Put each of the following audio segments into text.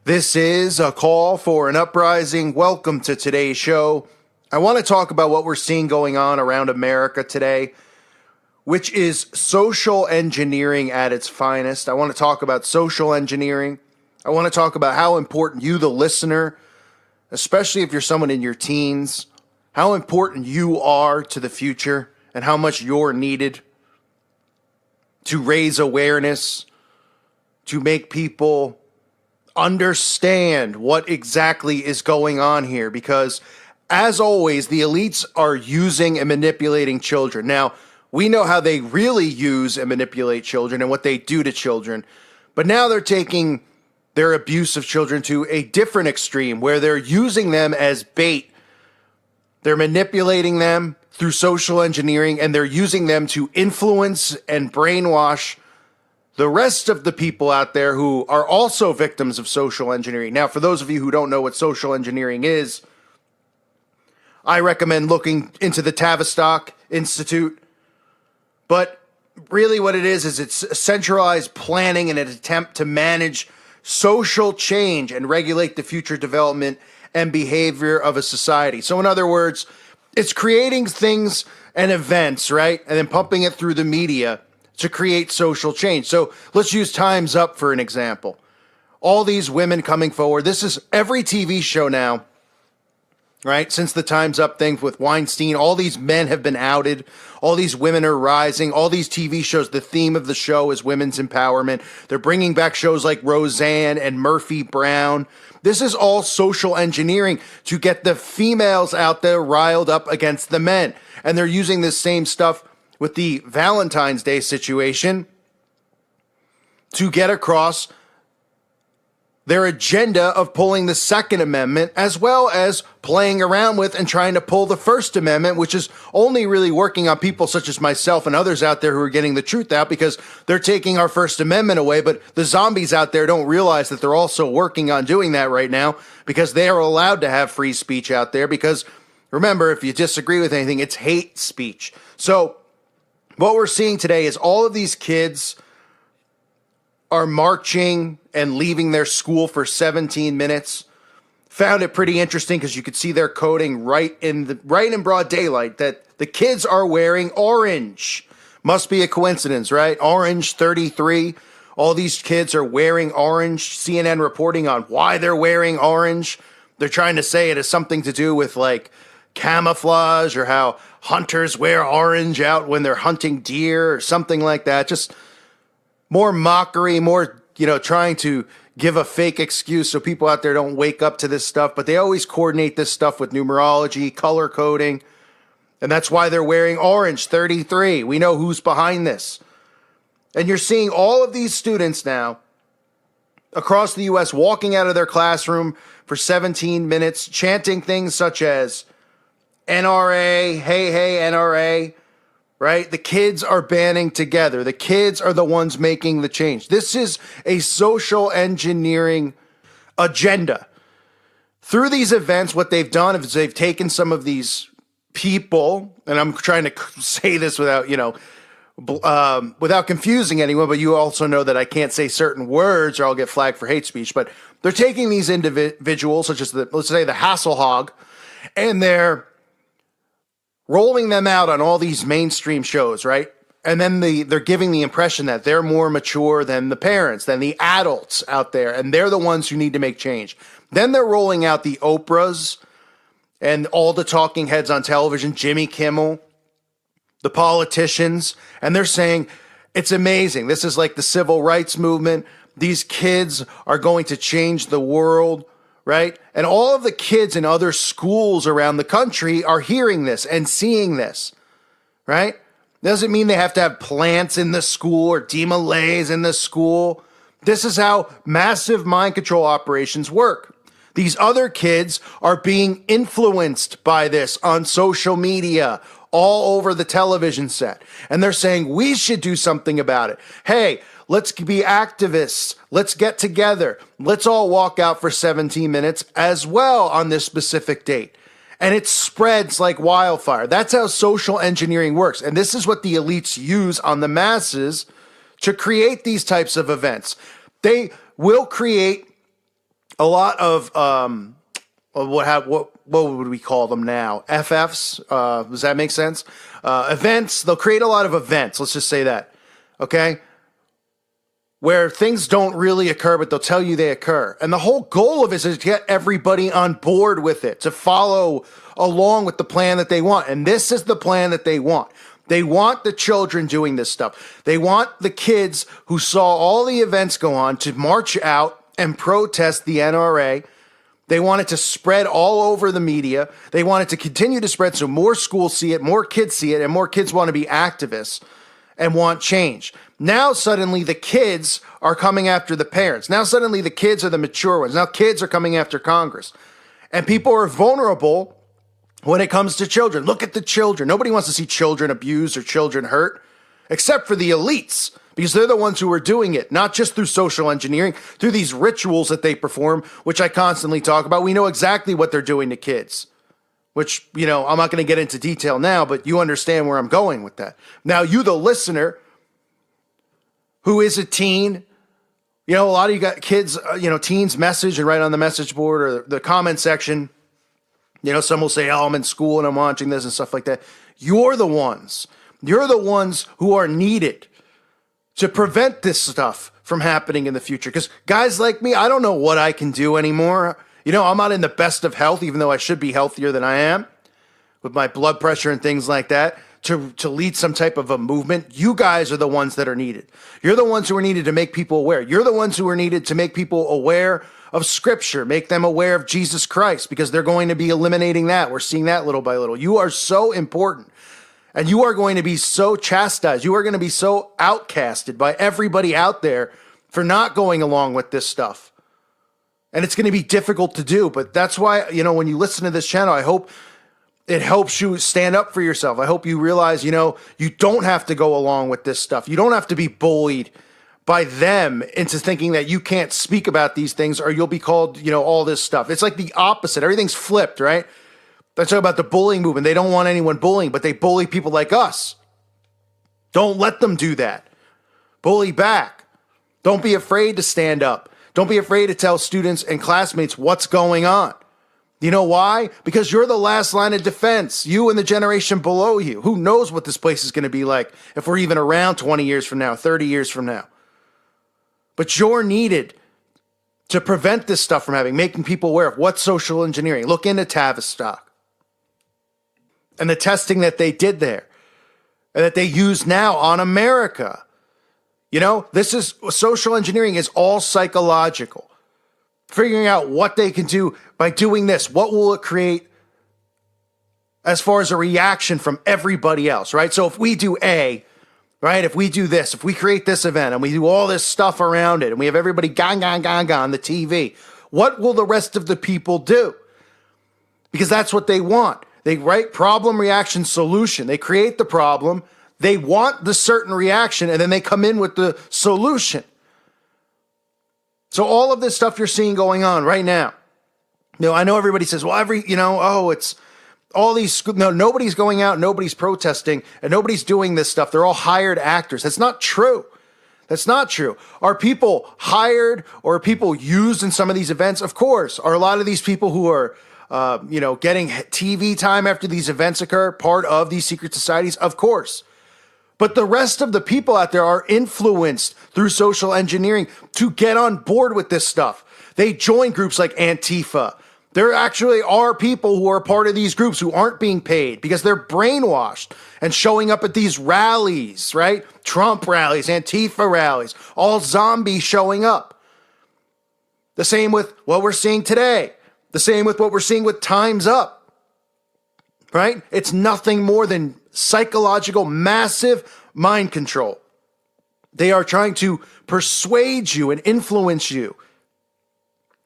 This is a call for an uprising. Welcome to today's show. I want to talk about what we're seeing going on around America today, which is social engineering at its finest. I want to talk about social engineering. I want to talk about how important you, the listener, especially if you're someone in your teens, how important you are to the future and how much you're needed to raise awareness, to make people understand what exactly is going on here. Because, as always, the elites are using and manipulating children. Now, we know how they really use and manipulate children and what they do to children. But now they're taking their abuse of children to a different extreme where they're using them as bait. They're manipulating them through social engineering, and they're using them to influence and brainwash the rest of the people out there who are also victims of social engineering. Now, for those of you who don't know what social engineering is, I recommend looking into the Tavistock Institute. But really what it is it's centralized planning in an attempt to manage social change and regulate the future development and behavior of a society. So in other words, it's creating things and events, right? And then pumping it through the media to create social change. So let's use Time's Up for an example. All these women coming forward. This is every TV show now, right? Since the Time's Up thing with Weinstein, all these men have been outed. All these women are rising. All these TV shows, the theme of the show is women's empowerment. They're bringing back shows like Roseanne and Murphy Brown. This is all social engineering to get the females out there riled up against the men. And they're using this same stuff with the Valentine's Day situation to get across their agenda of pulling the Second Amendment, as well as playing around with and trying to pull the First Amendment, which is only really working on people such as myself and others out there who are getting the truth out because they're taking our First Amendment away. But the zombies out there don't realize that they're also working on doing that right now because they are allowed to have free speech out there. Because remember, if you disagree with anything, it's hate speech. So what we're seeing today is all of these kids are marching and leaving their school for 17 minutes. Found it pretty interesting because you could see their coding right in broad daylight that the kids are wearing orange. Must be a coincidence, right? Orange 33. All these kids are wearing orange. CNN reporting on why they're wearing orange. They're trying to say it has something to do with like camouflage or how hunters wear orange out when they're hunting deer or something like that. Just more mockery, more, trying to give a fake excuse so people out there don't wake up to this stuff. But they always coordinate this stuff with numerology, color coding. And that's why they're wearing orange 33. We know who's behind this. And you're seeing all of these students now across the U.S. walking out of their classroom for 17 minutes, chanting things such as NRA, hey, hey, NRA, right? The kids are banding together. The kids are the ones making the change. This is a social engineering agenda. Through these events, what they've done is they've taken some of these people, and I'm trying to say this without, without confusing anyone, but you also know that I can't say certain words or I'll get flagged for hate speech, but they're taking these individuals, such as let's say the Hasselhoff, and they're rolling them out on all these mainstream shows, right? And then they're giving the impression that they're more mature than the parents, than the adults out there, and they're the ones who need to make change. Then they're rolling out the Oprahs and all the talking heads on television, Jimmy Kimmel, the politicians, and they're saying, it's amazing. This is like the civil rights movement. These kids are going to change the world. Right? And all of the kids in other schools around the country are hearing this and seeing this, right? Doesn't mean they have to have plants in the school or DeMolays in the school. This is how massive mind control operations work. These other kids are being influenced by this on social media, all over the television set. And they're saying, we should do something about it. Hey, let's be activists. Let's get together. Let's all walk out for 17 minutes as well on this specific date. And it spreads like wildfire. That's how social engineering works. And this is what the elites use on the masses to create these types of events. They will create a lot of what would we call them now? FFs. Does that make sense? Events. They'll create a lot of events. Let's just say that. Okay. Where things don't really occur, but they'll tell you they occur. And the whole goal of it is to get everybody on board with it, to follow along with the plan that they want. And this is the plan that they want. They want the children doing this stuff. They want the kids who saw all the events go on to march out and protest the NRA. They want it to spread all over the media. They want it to continue to spread so more schools see it, more kids see it, and more kids want to be activists and want change. Now suddenly the kids are coming after the parents. Now suddenly the kids are the mature ones. Now kids are coming after Congress. And people are vulnerable when it comes to children. Look at the children. Nobody wants to see children abused or children hurt, except for the elites, because they're the ones who are doing it, not just through social engineering, through these rituals that they perform, which I constantly talk about. We know exactly what they're doing to kids, which, I'm not going to get into detail now, but you understand where I'm going with that. Now, you, the listener, who is a teen, a lot of you got kids, teens message and write on the message board or the comment section. Some will say, oh, I'm in school and I'm watching this and stuff like that. You're the ones who are needed to prevent this stuff from happening in the future. Because guys like me, I don't know what I can do anymore. I'm not in the best of health, even though I should be healthier than I am with my blood pressure and things like that, to lead some type of a movement. You guys are the ones that are needed. You're the ones who are needed to make people aware. You're the ones who are needed to make people aware of Scripture, make them aware of Jesus Christ, because they're going to be eliminating that. We're seeing that little by little. You are so important, and you are going to be so chastised. You are going to be so outcasted by everybody out there for not going along with this stuff. And it's going to be difficult to do, but that's why, when you listen to this channel, I hope it helps you stand up for yourself. I hope you realize, you don't have to go along with this stuff. You don't have to be bullied by them into thinking that you can't speak about these things or you'll be called, all this stuff. It's like the opposite. Everything's flipped, right? I talk about the bullying movement. They don't want anyone bullying, but they bully people like us. Don't let them do that. Bully back. Don't be afraid to stand up. Don't be afraid to tell students and classmates what's going on. You know why? Because you're the last line of defense. You and the generation below you. Who knows what this place is going to be like if we're even around 20 years from now, 30 years from now. But you're needed to prevent this stuff from happening, making people aware of what's social engineering. Look into Tavistock and the testing that they did there and that they use now on America. This is social engineering is all psychological. Figuring out what they can do by doing this. What will it create as far as a reaction from everybody else, right? So if we do A, right? If we do this, if we create this event and we do all this stuff around it and we have everybody gang on the TV, what will the rest of the people do? Because that's what they want. They write problem, reaction, solution. They create the problem. They want the certain reaction, and then they come in with the solution. So all of this stuff you're seeing going on right now, I know everybody says, well, it's all these, no, nobody's going out, nobody's protesting, and nobody's doing this stuff. They're all hired actors. That's not true. That's not true. Are people hired or are people used in some of these events? Of course. Are a lot of these people who are, getting TV time after these events occur part of these secret societies? Of course. But the rest of the people out there are influenced through social engineering to get on board with this stuff. They join groups like Antifa. There actually are people who are part of these groups who aren't being paid because they're brainwashed and showing up at these rallies, right? Trump rallies, Antifa rallies, all zombies showing up. The same with what we're seeing today. The same with what we're seeing with Time's Up, right? It's nothing more than psychological, massive mind control. They are trying to persuade you and influence you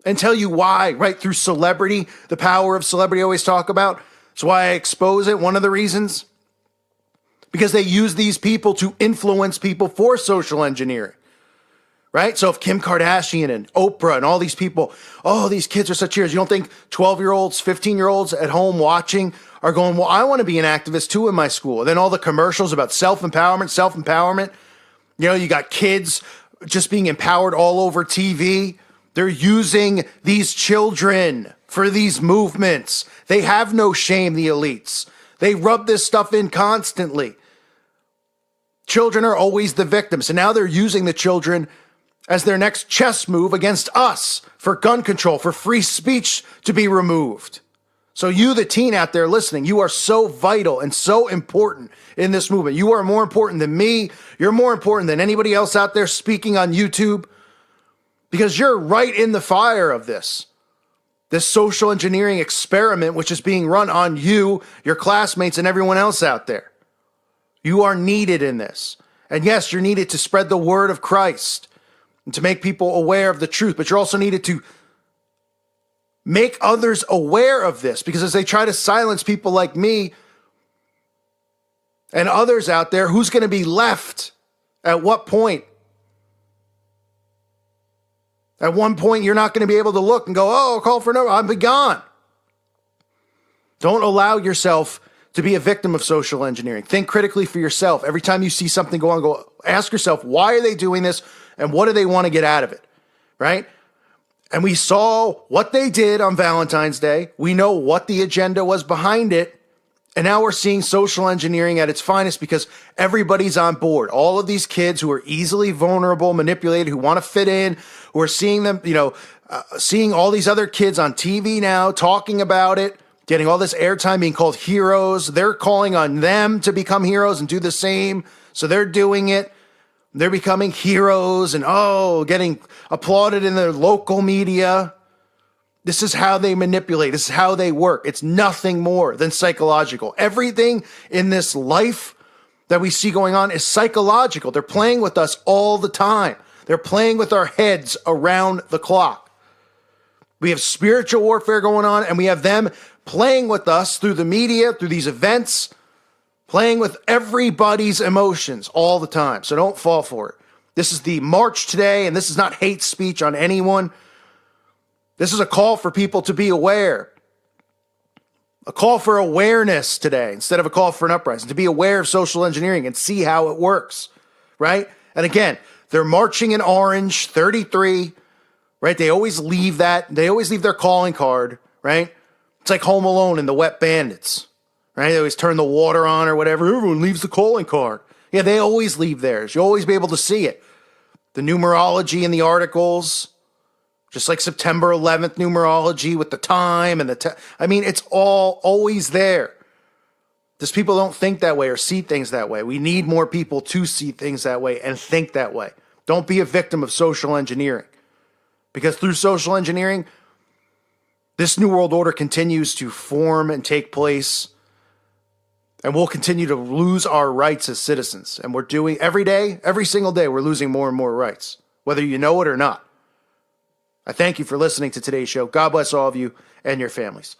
and tell you why, right? Through celebrity, the power of celebrity I always talk about. That's why I expose it. One of the reasons, because they use these people to influence people for social engineering, right? So if Kim Kardashian and Oprah and all these people, oh, these kids are such heroes. You don't think 12-year-olds, 15-year-olds at home watching are going, well, I want to be an activist too in my school. And then all the commercials about self-empowerment. You got kids just being empowered all over TV. They're using these children for these movements. They have no shame, the elites. They rub this stuff in constantly. Children are always the victims, and now they're using the children as their next chess move against us for gun control, for free speech to be removed. So you, the teen out there listening, you are so vital and so important in this movement. You are more important than me. You're more important than anybody else out there speaking on YouTube, because you're right in the fire of this social engineering experiment, which is being run on you, your classmates, and everyone else out there. You are needed in this. And yes, you're needed to spread the word of Christ and to make people aware of the truth, but you're also needed to make others aware of this, because as they try to silence people like me and others out there, who's going to be left at what point? At one point, you're not going to be able to look and go, oh, call for no, I'm gone. Don't allow yourself to be a victim of social engineering. Think critically for yourself. Every time you see something go on, go ask yourself, why are they doing this? And what do they want to get out of it? Right? And we saw what they did on Valentine's Day. We know what the agenda was behind it. And now we're seeing social engineering at its finest, because everybody's on board. All of these kids who are easily vulnerable, manipulated, who want to fit in, who are seeing them, seeing all these other kids on TV now talking about it, getting all this airtime, being called heroes. They're calling on them to become heroes and do the same. So they're doing it. They're becoming heroes and, getting applauded in their local media. This is how they manipulate. This is how they work. It's nothing more than psychological. Everything in this life that we see going on is psychological. They're playing with us all the time. They're playing with our heads around the clock. We have spiritual warfare going on, and we have them playing with us through the media, through these events, playing with everybody's emotions all the time. So don't fall for it. This is the march today, and this is not hate speech on anyone. This is a call for people to be aware. A call for awareness today instead of a call for an uprising, to be aware of social engineering and see how it works, right? And again, they're marching in orange, 33, right? They always leave that. They always leave their calling card, right? It's like Home Alone and the Wet Bandits, right? They always turn the water on or whatever. Everyone leaves the calling card. Yeah, they always leave theirs. You'll always be able to see it. The numerology in the articles, just like September 11th numerology with the time and it's all always there. Just people don't think that way or see things that way. We need more people to see things that way and think that way. Don't be a victim of social engineering. Because through social engineering, this New World Order continues to form and take place. And we'll continue to lose our rights as citizens. And we're doing every day, every single day, we're losing more and more rights, whether you know it or not. I thank you for listening to today's show. God bless all of you and your families.